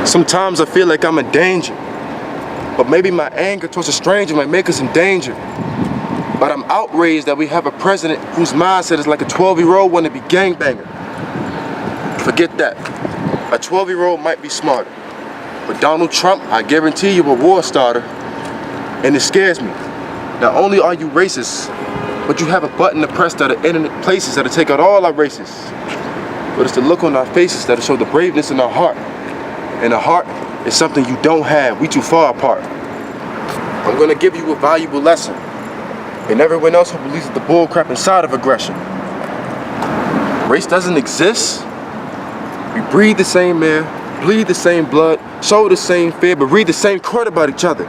Sometimes I feel like I'm in danger, but maybe my anger towards a stranger might make us in danger. But I'm outraged that we have a president whose mindset is like a 12-year-old wannabe gangbanger. Forget that. A 12-year-old might be smarter, but Donald Trump, I guarantee you, a war starter. And it scares me. Not only are you racist, but you have a button to press that are internet places that'll take out all our races. But it's the look on our faces that'll show the braveness in our heart. And a heart is something you don't have. We too far apart. I'm gonna give you a valuable lesson. And everyone else who believes in the bullcrap inside of aggression. Race doesn't exist. We breathe the same air, bleed the same blood, show the same fear, but read the same crud about each other.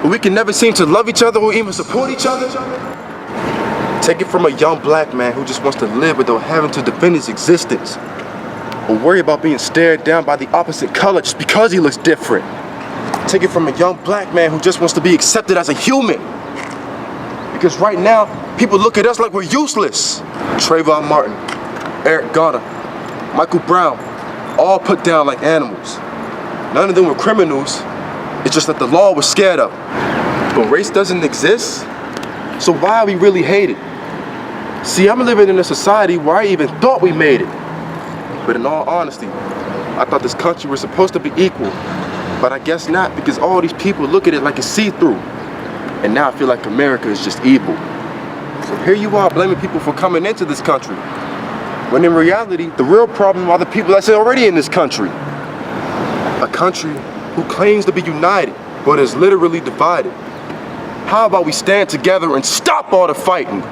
But we can never seem to love each other or even support each other. Take it from a young black man who just wants to live without having to defend his existence. Or worry about being stared down by the opposite color just because he looks different. Take it from a young black man who just wants to be accepted as a human. Because right now, people look at us like we're useless. Trayvon Martin, Eric Garner, Michael Brown, all put down like animals. None of them were criminals. It's just that the law was scared of them. But race doesn't exist, so why are we really hated? See, I'm living in a society where I even thought we made it. But in all honesty, I thought this country was supposed to be equal. But I guess not, because all these people look at it like it's see-through. And now I feel like America is just evil. So here you are blaming people for coming into this country, when in reality, the real problem are the people that's already in this country. A country who claims to be united, but is literally divided. How about we stand together and stop all the fighting?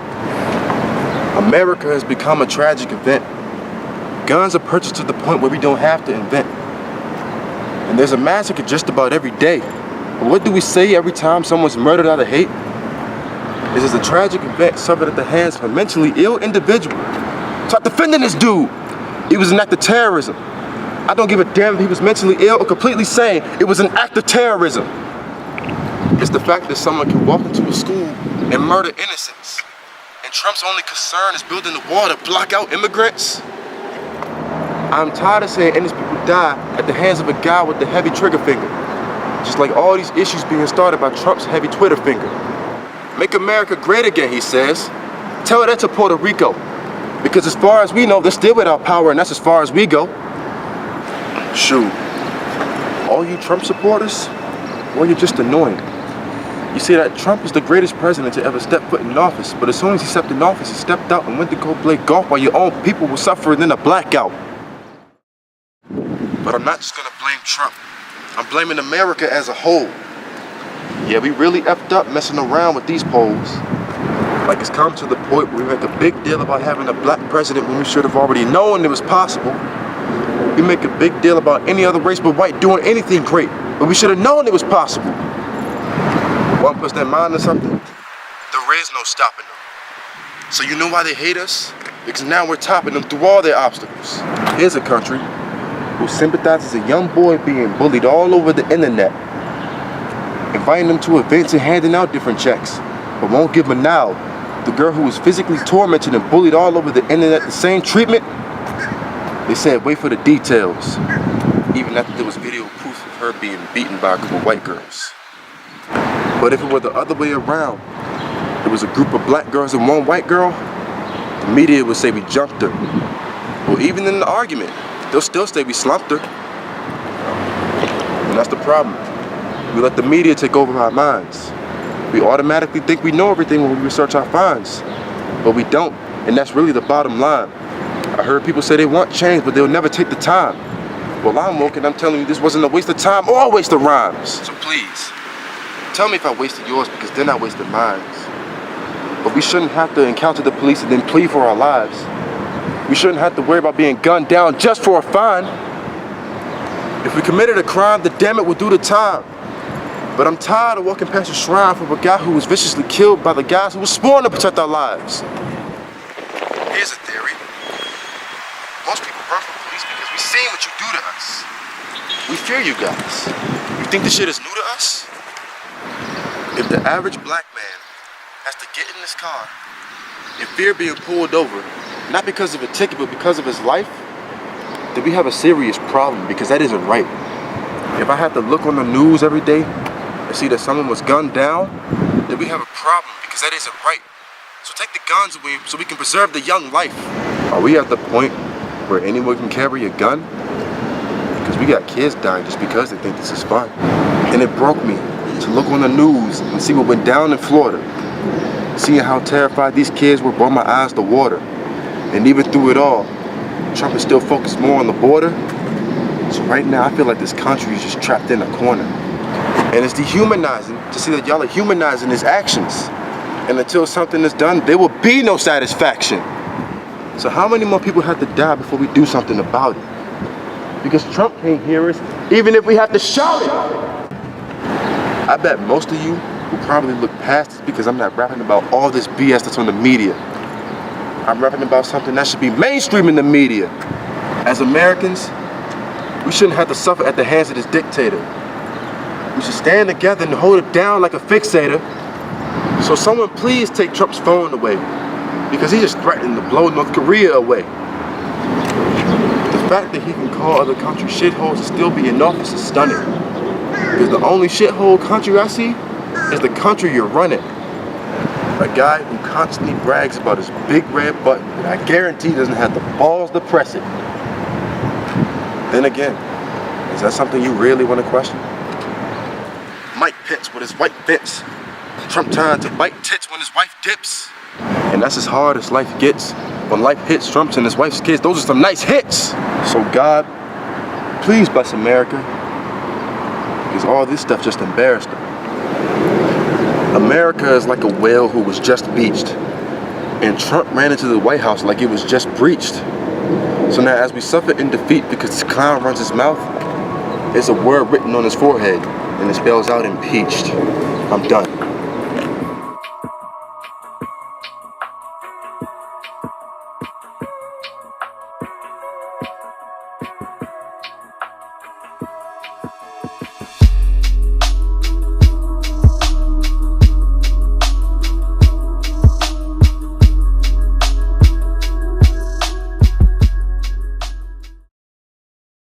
America has become a tragic event. Guns are purchased to the point where we don't have to invent. And there's a massacre just about every day. But what do we say every time someone's murdered out of hate? This is a tragic event suffered at the hands of a mentally ill individual. Stop defending this dude. It was an act of terrorism. I don't give a damn if he was mentally ill or completely sane. It was an act of terrorism. It's the fact that someone can walk into a school and murder innocents. And Trump's only concern is building a wall to block out immigrants. I'm tired of seeing innocent people die at the hands of a guy with the heavy trigger finger. Just like all these issues being started by Trump's heavy Twitter finger. Make America great again, he says. Tell that to Puerto Rico. Because as far as we know, they're still without power, and that's as far as we go. Shoot. All you Trump supporters, well, you're just annoying. You say that Trump is the greatest president to ever step foot in office, but as soon as he stepped in office, he stepped out and went to go play golf while your own people were suffering in a blackout. But I'm not just gonna blame Trump. I'm blaming America as a whole. Yeah, we really effed up messing around with these polls. Like it's come to the point where we make a big deal about having a black president when we should have already known it was possible. We make a big deal about any other race but white doing anything great, but we should have known it was possible. One puts their mind to something, there is no stopping them. So you know why they hate us? Because now we're topping them through all their obstacles. Here's a country who sympathizes a young boy being bullied all over the internet, inviting them to events and handing out different checks, but won't give Manal, the girl who was physically tormented and bullied all over the internet, the same treatment. They said wait for the details, even after there was video proof of her being beaten by a group of white girls. But if it were the other way around, there was a group of black girls and one white girl, the media would say we jumped her. Or even in the argument, they'll still say we slumped her. And that's the problem. We let the media take over our minds. We automatically think we know everything when we research our finds, but we don't, and that's really the bottom line. I heard people say they want change, but they'll never take the time. Well, I'm woke and I'm telling you this wasn't a waste of time or a waste of rhymes. So please, tell me if I wasted yours, because then I wasted mine. But we shouldn't have to encounter the police and then plead for our lives. We shouldn't have to worry about being gunned down just for a fine. If we committed a crime, then damn it, we'll do the time. But I'm tired of walking past a shrine for a guy who was viciously killed by the guys who were sworn to protect our lives. Here's a theory. Most people run from police because we've seen what you do to us. We fear you guys. You think this shit is new to us? If the average black man has to get in this car and fear being pulled over, not because of a ticket, but because of his life, then we have a serious problem, because that isn't right. If I had to look on the news every day and see that someone was gunned down, then we have a problem, because that isn't right. So take the guns away so we can preserve the young life. Are we at the point where anyone can carry a gun? Because we got kids dying just because they think this is fun. And it broke me to look on the news and see what went down in Florida. Seeing how terrified these kids were brought my eyes to water. And even through it all, Trump is still focused more on the border. So right now, I feel like this country is just trapped in a corner. And it's dehumanizing to see that y'all are humanizing his actions. And until something is done, there will be no satisfaction. So how many more people have to die before we do something about it? Because Trump can't hear us, even if we have to shout it. I bet most of you will probably look past this because I'm not rapping about all this BS that's on the media. I'm rapping about something that should be mainstream in the media. As Americans, we shouldn't have to suffer at the hands of this dictator. We should stand together and hold it down like a fixator. So someone please take Trump's phone away, because he's just threatening to blow North Korea away. The fact that he can call other countries shitholes and still be in office is stunning. Because the only shithole country I see is the country you're running. A guy who constantly brags about his big red button that I guarantee doesn't have the balls to press it. Then again, is that something you really want to question? Mike Pence with his white fence. Trump trying to bite tits when his wife dips. And that's as hard as life gets. When life hits Trump's and his wife's kids, those are some nice hits. So God, please bless America. Because all this stuff just embarrassed them. America is like a whale who was just beached. And Trump ran into the White House like it was just breached. So now as we suffer in defeat because this clown runs his mouth, there's a word written on his forehead and it spells out impeached. I'm done.